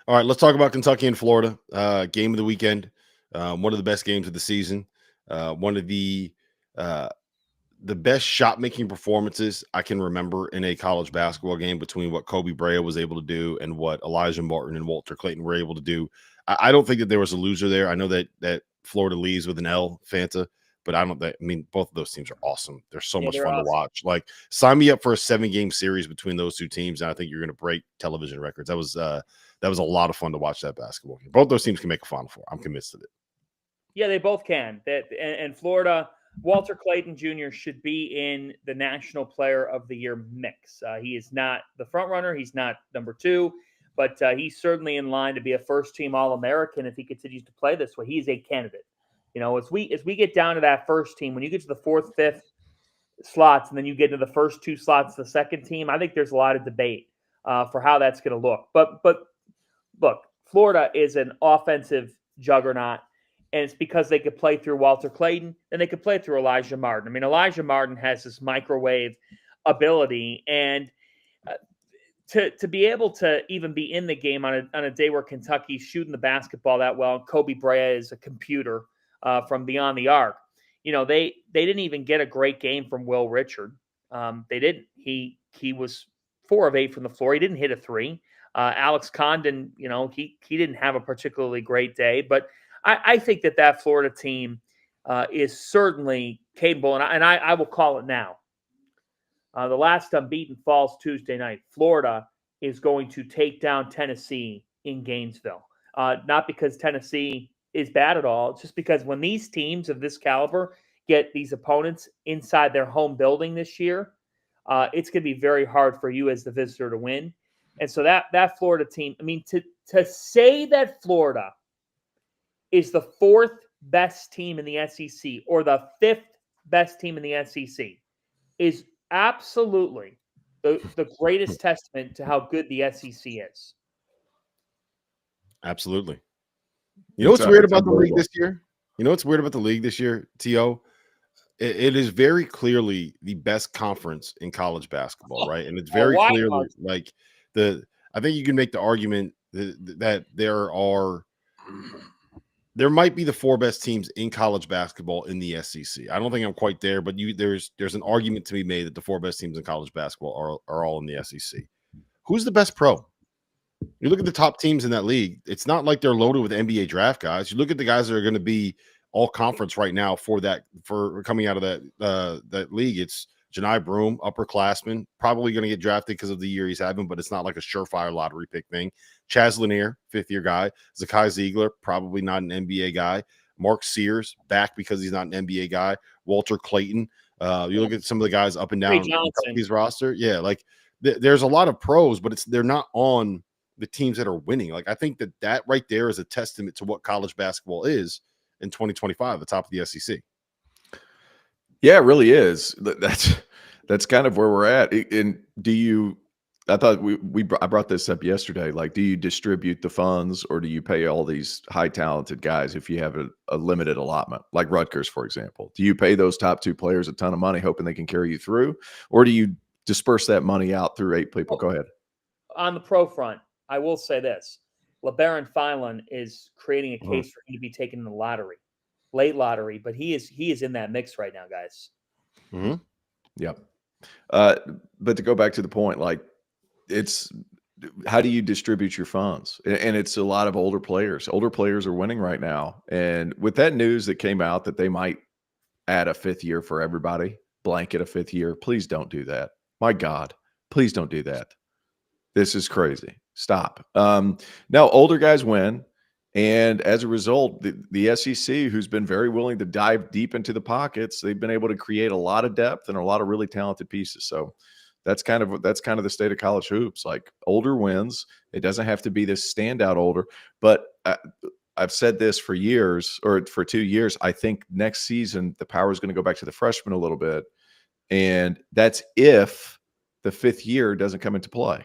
All right, let's talk about Kentucky and Florida. Game of the weekend. One of the best games of the season. One of the best shot making performances I can remember in a college basketball game, between what Kobe Brea was able to do and what Elijah Martin and Walter Clayton were able to do. I don't think that there was a loser there. I know that Florida leaves with an L, Fanta, but I mean, both of those teams are awesome. They're so much they're fun awesome to watch. Like, sign me up for a 7-game series between those two teams, and I think you're going to break television records. That was a lot of fun to watch that basketball game. Both those teams can make a Final Four. I'm convinced of it. Yeah, they both can. And Florida, Walter Clayton Jr. should be in the National Player of the Year mix. He is not the front runner. He's not number 2, but he's certainly in line to be a first-team All-American if he continues to play this way. He's a candidate. You know, as we get down to that first team, when you get to the 4th, 5th slots, and then you get to the first 2 slots of the second team, I think there's a lot of debate for how that's going to look. But look, Florida is an offensive juggernaut. And it's because they could play through Walter Clayton, and they could play through Elijah Martin. I mean, Elijah Martin has this microwave ability, and to be able to even be in the game on a day where Kentucky's shooting the basketball that well, and Kobe Brea is a computer from beyond the arc. You know, they didn't even get a great game from Will Richard. They didn't. He was 4 of 8 from the floor. He didn't hit a 3. Alex Condon, you know, he didn't have a particularly great day, but I think that Florida team is certainly capable, and I will call it now. The last unbeaten falls Tuesday night. Florida is going to take down Tennessee in Gainesville. Not because Tennessee is bad at all. It's just because when these teams of this caliber get these opponents inside their home building this year, it's going to be very hard for you as the visitor to win. And so that Florida team, I mean, to say that Florida is the 4th best team in the SEC or the 5th best team in the SEC is absolutely the greatest testament to how good the SEC is. Absolutely. You know what's weird about the league this year? T.O.? It is very clearly the best conference in college basketball, right? And it's very clearly like I think you can make the argument that there might be the 4 best teams in college basketball in the SEC. I don't think I'm quite there, but there's an argument to be made that the 4 best teams in college basketball are all in the SEC. Who's the best pro? You look at the top teams in that league. It's not like they're loaded with NBA draft guys. You look at the guys that are going to be all conference right now for coming out of that league. It's Janai Broome, upperclassman, probably going to get drafted because of the year he's having, but it's not like a surefire lottery pick thing. Chaz Lanier, 5th-year guy. Zakai Ziegler, probably not an NBA guy. Mark Sears, back because he's not an NBA guy. Walter Clayton. You look at some of the guys up and down Kentucky's roster. Yeah, like there's a lot of pros, but they're not on the teams that are winning. Like, I think that right there is a testament to what college basketball is in 2025, the top of the SEC. Yeah, it really is. That's kind of where we're at. And I thought I brought this up yesterday. Like, do you distribute the funds, or do you pay all these high talented guys if you have a limited allotment, like Rutgers, for example? Do you pay those top 2 players a ton of money hoping they can carry you through, or do you disperse that money out through 8 people? Go ahead. On the pro front, I will say this. LeBaron Filan is creating a case for him to be taken in the lottery, late lottery, but he is in that mix right now, guys. Mm-hmm. Yep. But to go back to the point, like, it's how do you distribute your funds? And it's a lot of older players. Older players are winning right now. And with that news that came out that they might add a 5th year for everybody, blanket a 5th year, please don't do that. My God, please don't do that. This is crazy. Stop. Now, older guys win. And as a result, the SEC, who's been very willing to dive deep into the pockets, they've been able to create a lot of depth and a lot of really talented pieces. So that's kind of the state of college hoops. Like, older wins. It doesn't have to be this standout older. But I've said this for years, or for 2 years. I think next season the power is going to go back to the freshmen a little bit. And that's if the 5th year doesn't come into play.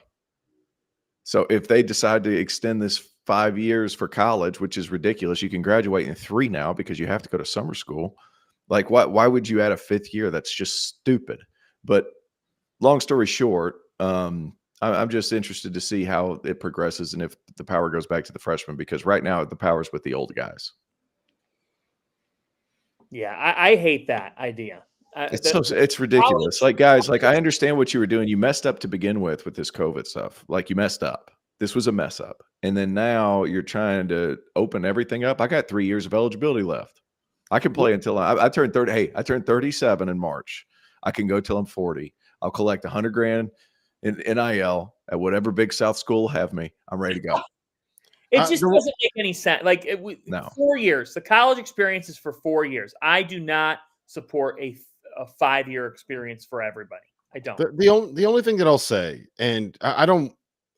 So if they decide to extend this 5 years for college, which is ridiculous, you can graduate in 3 now because you have to go to summer school. Like, why would you add a 5th year? That's just stupid. But long story short, I'm just interested to see how it progresses and if the power goes back to the freshmen, because right now the power's with the old guys. Yeah, I hate that idea. It's ridiculous. Like, guys, like, I understand what you were doing. You messed up to begin with this COVID stuff. Like, you messed up. This was a mess up. And then now you're trying to open everything up. I got 3 years of eligibility left. I can play until I turn 30. Hey, I turned 37 in March. I can go till I'm 40. I'll collect $100,000 in NIL at whatever Big South school will have me. I'm ready to go. It just doesn't make any sense. Like, No. 4 years. The college experience is for 4 years. I do not support a 5-year experience for everybody. I don't. The only thing that I'll say, and I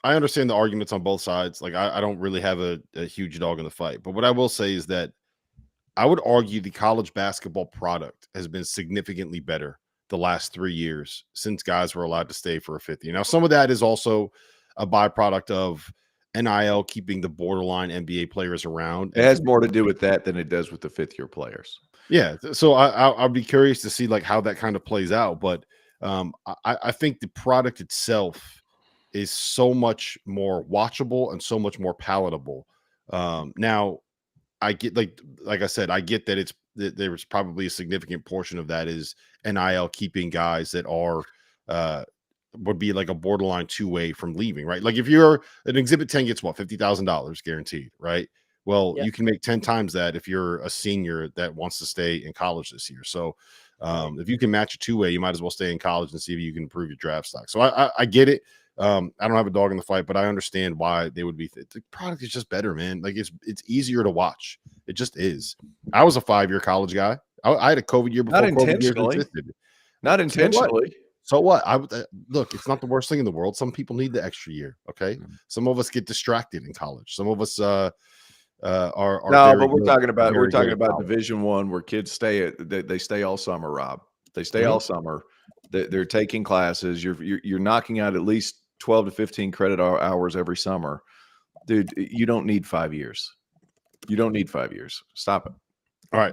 understand the arguments on both sides. Like, I don't really have a huge dog in the fight. But what I will say is that I would argue the college basketball product has been significantly better the last 3 years since guys were allowed to stay for a fifth year. Now, some of that is also a byproduct of NIL keeping the borderline NBA players around. It has more to do with that than it does with the fifth-year players. Yeah, so I'll be curious to see like how that kind of plays out. But I think the product itself is so much more watchable and so much more palatable. Now, I get like I said, I get that there's probably a significant portion of that is NIL keeping guys that are would be like a borderline two-way from leaving, right? Like if you're an Exhibit 10 gets what, $50,000 guaranteed, right? Well, you can make 10 times that if you're a senior that wants to stay in college this year. So if you can match a two-way, you might as well stay in college and see if you can improve your draft stock. So I get it. I don't have a dog in the fight, but I understand why they would be. The product is just better, man. Like it's easier to watch. It just is. I was a 5-year college guy. I had a COVID year before. Not intentionally. Not intentionally. So what? Look, it's not the worst thing in the world. Some people need the extra year. Okay. Some of us get distracted in college. Some of us are no, but we're talking about Division I, where kids they stay all summer, Rob. They stay all summer. They're taking classes. You're knocking out at least 12 to 15 credit hours every summer. Dude, you don't need 5 years. You don't need 5 years. Stop it. All right.